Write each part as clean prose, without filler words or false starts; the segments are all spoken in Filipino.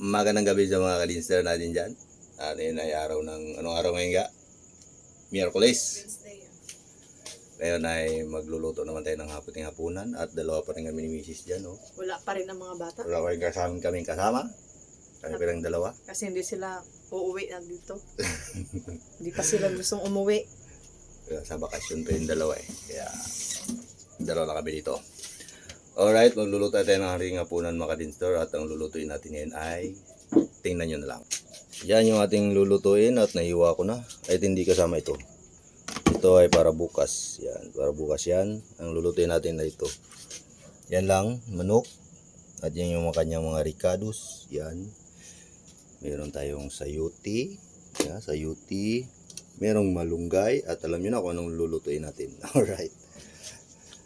Magandang gabi sa mga kalinster natin dyan. Yun ay araw ng, anong araw ngayon nga? Miyerkules. Ngayon ay magluluto naman tayo ng hapunan at dalawa pa rin kami ni Mrs. dyan. Oh. Wala pa rin ang mga bata. Wala pa rin kaming kasama. Kami pa rin dalawa. Kasi hindi sila uuwi na dito. Hindi pa sila gustong umuwi. Sa bakasyon pa yung dalawa eh. Kaya dalawa na kami dito. Alright, magluluto tayo ng haring hapunan mga kalinster at ang lulutuin natin ngayon ay tingnan nyo na lang. Yan yung ating lulutuin at nahiwa ko na. Ay hindi kasama ito. Ito ay para bukas. Yan, para bukas yan. Ang lulutuin natin na ito. Yan lang, manok. At yan yung kanyang mga ricados. Yan. Meron tayong sayuti. Yan, sayuti. Merong malunggay. At alam nyo na kung anong lulutuin natin. Alright.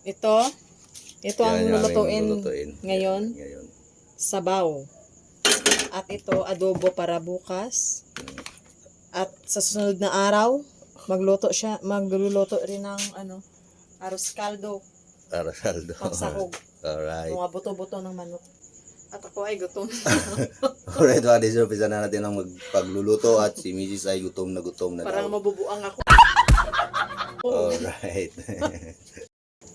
Ito ang lulutuin ngayon. Sabaw. At ito adobo para bukas. At sa susunod na araw, magluluto rin ng arroz caldo. Arasaldo. Pangsahog. Alright. Mga buto-buto ng manok. At ako ay gutom. Alright, mga disor, pisa na natin ang pagluluto at si Mrs. ay gutom na Parang daw. mabubuang ako. Alright.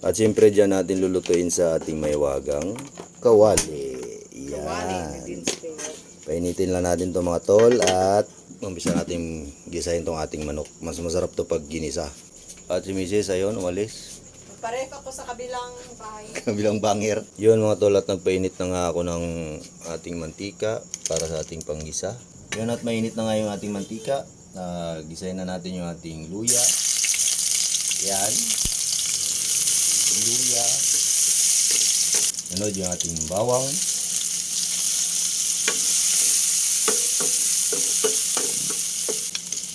At siyempre dyan natin lulutuin sa ating maywagang kawali. Yan. Painitin lang natin itong mga tol at umpisa natin gisahin itong ating manok. Mas masarap to pag ginisa. At si Mrs. ayun, umalis. Pareho ako sa kabilang bahay. Kabilang banger. Yun mga tol, at nagpainit na nga ako ng ating mantika para sa ating panggisa. Yun, at mainit na nga yung ating mantika. Gisahin na natin yung ating luya. Yan. Luya. Sunod yung ating bawang.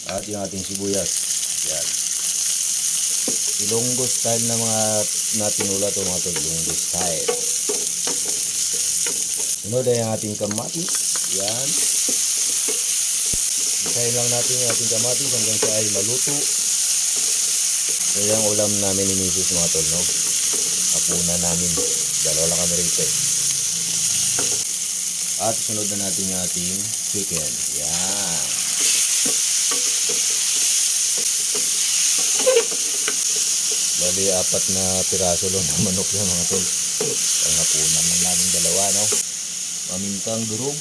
At yung ating sibuyas. Yan. Ilonggo style na mga natinula ito mga tol. Ilonggo style. Sunod ay yung ating kamatis. Yan. Isahin lang natin yung ating kamatis hanggang siya ay maluto. So yung ulam namin ni Mrs. mga tol, no? Hapunan namin. Dalawa lang kami rito eh. At sunod na natin yung ating chicken. Yan. Bali, 4 na piraso lang ng manok yan mga tol. Ang hapunan ng namin dalawa, no? Mamintang durog.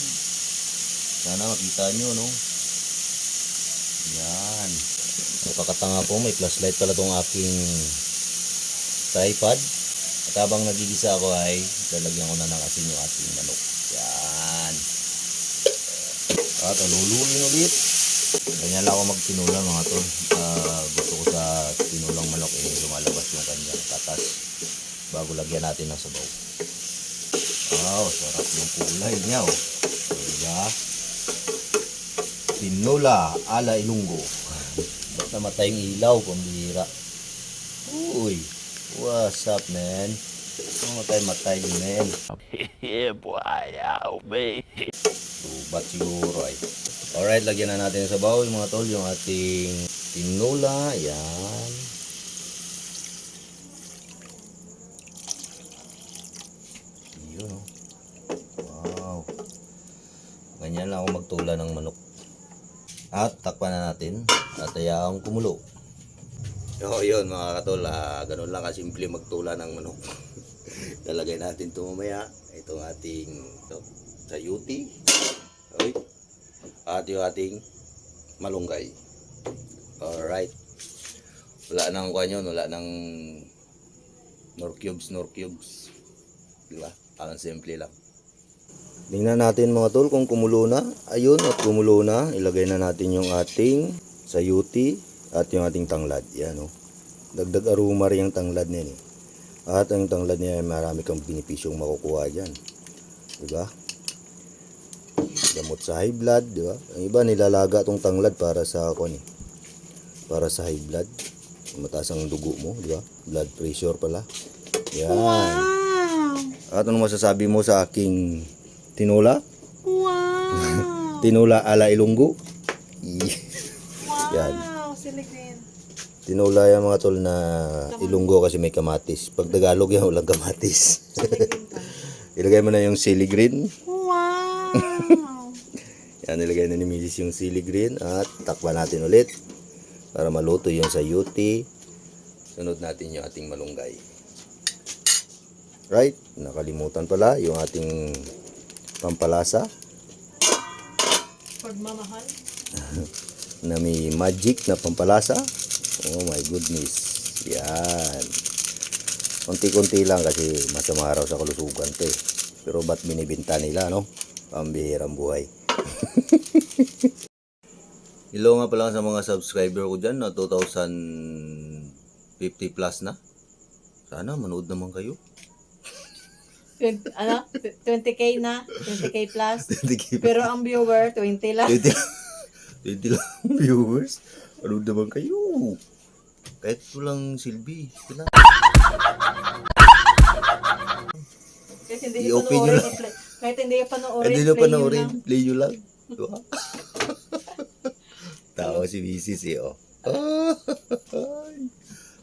Sana makita nyo, no? Yan. Napakatanga po, may flashlight pala itong aking tripod. At habang nagigisa ako ay lalagyan ko na ng asin yung ating manok. Yan. At luluin ulit. Ganyan lang ako magtinula mga tol. Gusto ko sa tinulang manok lumalabas yung kanyang katas bago lagyan natin ng sabaw. Wow, sarap yung kulay niya, oh. Diba? Tinula ala Ilonggo. Ba't namatay yung ilaw, pambihira? Uy, what's up, man? Matay, man. Yeah, boy, oh, man. Subat siguro ay. Alright, lagyan na natin sa sabaw yung mga tol, yung ating tinula. Yan. Yun, oh. Wow. Ganyan lang ako magtula ng manok. At takpan na natin at ayaang kumulo. So yun mga katol, ganun lang kasimple magtula ng manok. Lalagay natin ito mamaya. Itong ating sayuti. Okay. At yung ating malunggay. Alright. Wala nang kuha yun, wala nang nor cubes. Diba? Parang simple lang. Tingnan natin mga tol kung kumulo na. Ayun, at kumulo na. Ilagay na natin yung ating sayuti at yung ating tanglad. Yan, oh. Dagdag aroma rin yung tanglad niya eh. At ang tanglad niya ay marami kang benepisyong makukuha dyan. Diba? Gamot sa high blood, diba? Ang iba nilalaga tong tanglad para sa para sa high blood. Mataas ang dugo mo, diba? Blood pressure pala. Yan. Wow! At ano masasabi mo sa aking tinula? Wow! Tinula ala Ilonggo. Yan. Wow! Siligin. Tinula yung mga tol na Ilonggo kasi may kamatis. Pag Tagalog yan, walang kamatis. Ilagay mo na yung sili green. Wow! Yan, nilagay na ni Mrs. yung sili green at takpan natin ulit para maluto yung sayuti. Sunod natin yung ating malunggay. Right, nakalimutan pala yung ating pampalasa Pagmamahal. na may magic na pampalasa. Oh my goodness. Yan. Konti-konti lang kasi masama raw sa kalusugan to eh. Pero ba't binibinta nila, no? Pambihirang buhay. Hello nga pala sa mga subscriber ko dyan na 2,050 plus na. Sana manood naman kayo. 20k na, 20k plus. Pero ang viewer, 20 lang. 20 lang viewers. Manood naman kayo. Kahit walang silbi. Kailangan. Kahit hindi I-open nyo lang. Kahit hindi ka panoorin, Hindi na play nyo panoorin. lang. Play nyo lang. Diba? Tawa si Mrs. eh, oh.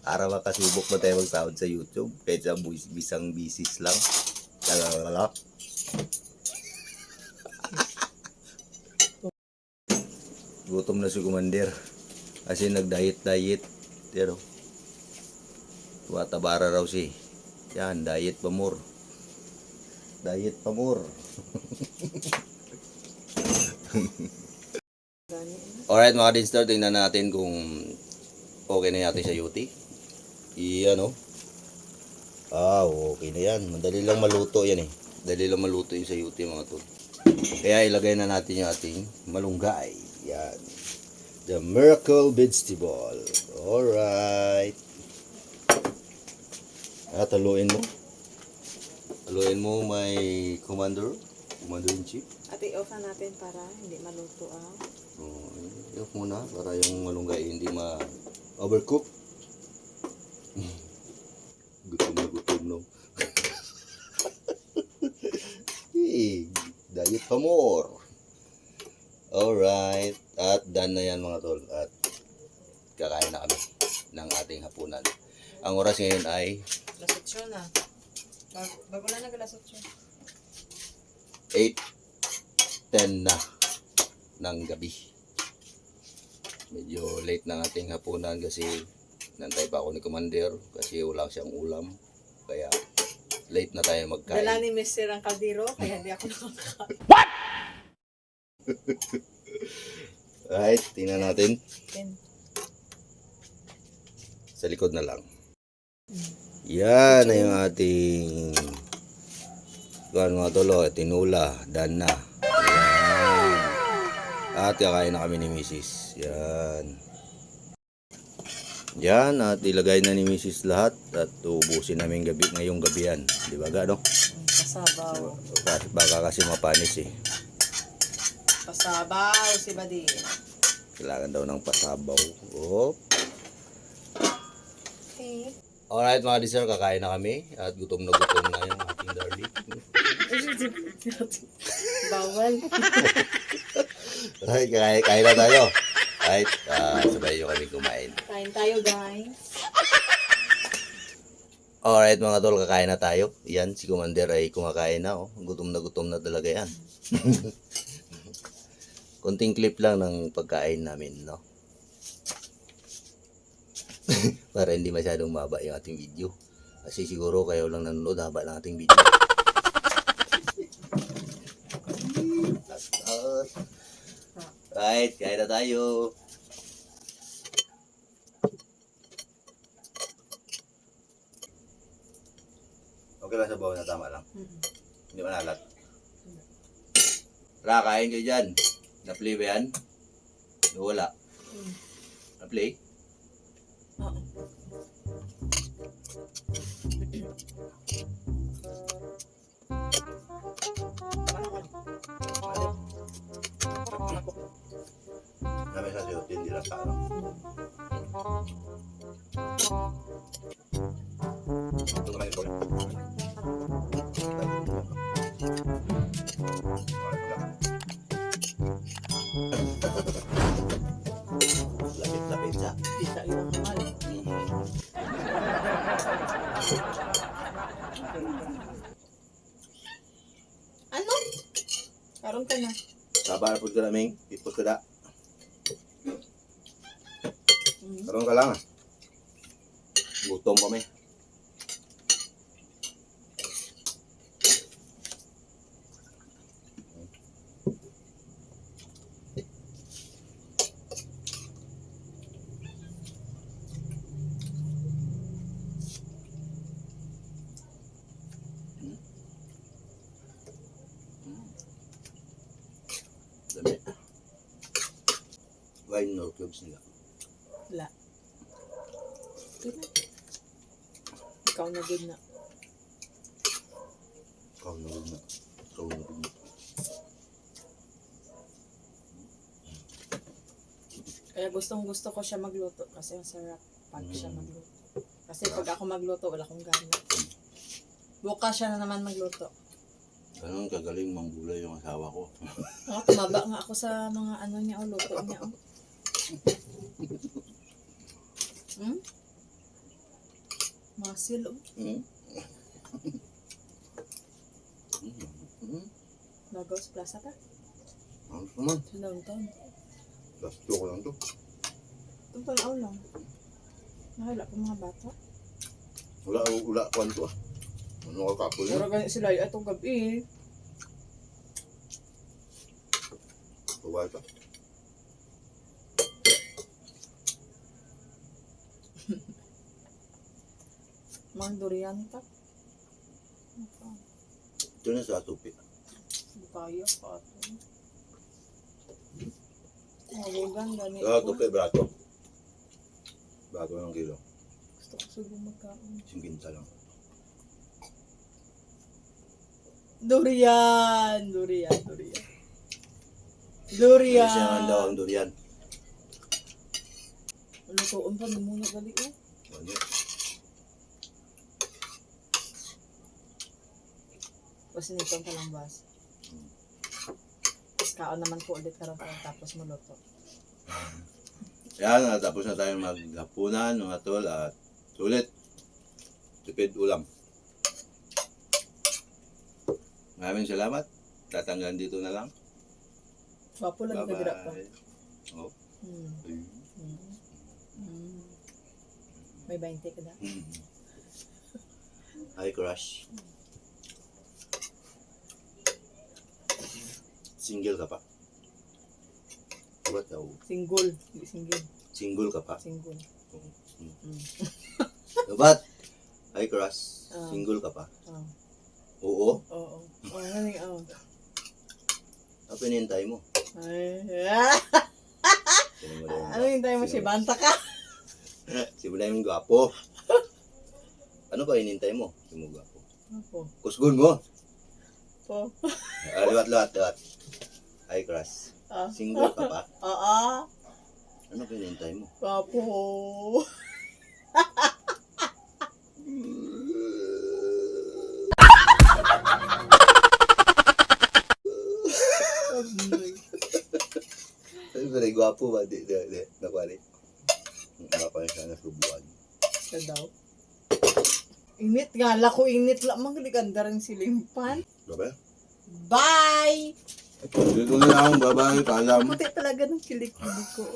Para makasubok na tayo magsahod sa YouTube. Kahit sa bisang bisis lang. Talalala. Gutom na si Commander. Kasi nag-diet. Pero, tumatabara raw siya. Yan, diet pa more. Diet pa more. Alright mga Dinstar, tingnan natin kung okay na natin sa Yuti. Ano? Okay na yan. Madali lang maluto yan eh. Madali lang maluto yung sa Yuti mga tol. Kaya ilagay na natin yung ating malunggay. Yan. The Miracle Vegetable. Alright. At haluin mo. Haluin mo may Commander-in-Chief. At i-off na natin para hindi maluto ah. I-off muna para yung malunggay hindi ma-overcook. Gutom no. Diet pa more. Alright. At done na yan mga tol. At kakain na kami ng ating hapunan. Ang oras ngayon ay Lasot siya na. Bago na naglasot siya. 8:10 na ng gabi. Medyo late na ating hapunan kasi nantay pa ako ni Commander kasi wala siyang ulam. Kaya late na tayo magkain. Dala ni Mr. ang kaldero, kaya hindi ako nakakain. Right, tingnan natin. Then, Sa likod na lang. Yan na yung ating mga tolo, tinula, dana. Yan. At kakain na kami ni Mrs. Yan. Yan, at ilagay na ni Mrs. lahat at uubusin namin ngayong gabi yan. Di ba ga, no? pasabaw. Baka kasi mapanis eh. Pasabaw si Badi. Kailangan daw ng pasabaw. Oh. Okay. Alright mga dear, kakain na kami at gutom na yung ating darling. Bawal. Right, kain na tayo. Right, sabay nyo kami kumain. Kain tayo guys. Alright mga tol, kakain na tayo. Yan, si Commander ay kumakain na. Oh. Gutom na talaga yan. Konting clip lang ng pagkain namin, no? Para hindi masyadong maba yung ating video. Kasi siguro kayo lang nanonood, haba ng ating video. Right, kain na tayo. Okay lang sa bawang na tama lang. Hindi manalat. Tara, kain kayo dyan. Na-play ba yan? Wala. Na-play? Oo. Kami sa siyot, hindi lang sa ano. Ito naman ito. Lapit siya. Bisa yung mahal. Ano? Karon ka na. Sabar po ka namin. Ipos ka da. Mm. Karoon ka lang ah. Gutom kami. Dami. Wine no cubes nila. Wala. Good na. Ikaw na good na. Ikaw na rin na. Ikaw na rin na. Kaya gustong gusto ko siya magluto kasi ang sarap pag siya magluto. Kasi pag ako magluto, wala akong gana. Bukas siya na naman magluto. Ganun kagaling manggulay yung asawa ko. Tumaba nga ako sa mga ano niya o luto niya. Oh. Hmm? Masil. Oh. Hmm? Lagos Plaza pa. Ano naman? Sa downtown. Gasto ko lang to. Itong tanaw lang. Nakala ko mga bata. Wala ko ano to ah. Ano ka kapul Pero yun? ganyan sila itong gabi. Bawal ka. Mga durian ta. Ito na sa tupi. Bukaya pa ito. Mabugan ganito. Sa tupi, brato. Brato ng kilo. Gusto ko sugo magkaon. 50 lang. Durian! Durian, durian. Kasi Durian! ang daw ang durian. Lutoon pa, may muna gali oh. Ano? Kasi nitong kalambas. Tapos kaon naman ko ulit karon tapos maluto. Yan, tapos na tayo maghapunan, mga tol, at sulit. Tipid ulam. Maraming salamat. Tatanggan dito na lang. Wapo lang kadira pa. Oh. Hmm. Hmm. Hmm. May 20 ka na. Hi, crush. Single ka pa? What daw? Single. Hindi single. Single ka pa? Single. Mm. But, hi, crush. Ah. Single ka pa? Oh. Oo. Oo. Oh, galing oh. Ano pinintay mo? Ay. Sino mo na yung Ano yung tayo mo si Banta ka? Si mo na yung gwapo. Ano ba inintay mo? Si mo gwapo. Opo. Kusgun mo. Po. Liwat. Hi, crush. Ah. Single ka pa? Oo. Ano pinintay mo? Wapo. Very gwapo ba? Di. Nakwari. Nakwari siya na subuan. Ka daw. Init nga, lako init lang. Magliganda rin si Limpan. Diba? Bye! Dito na lang. Bye-bye. Paalam. Puti talaga ng kilikili ko.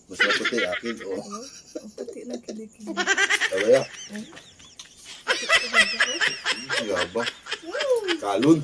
Mas maputi. Akin. Oh. Ano? Ang puti ng kilikili. Bye-bye. Yaba. Kalun.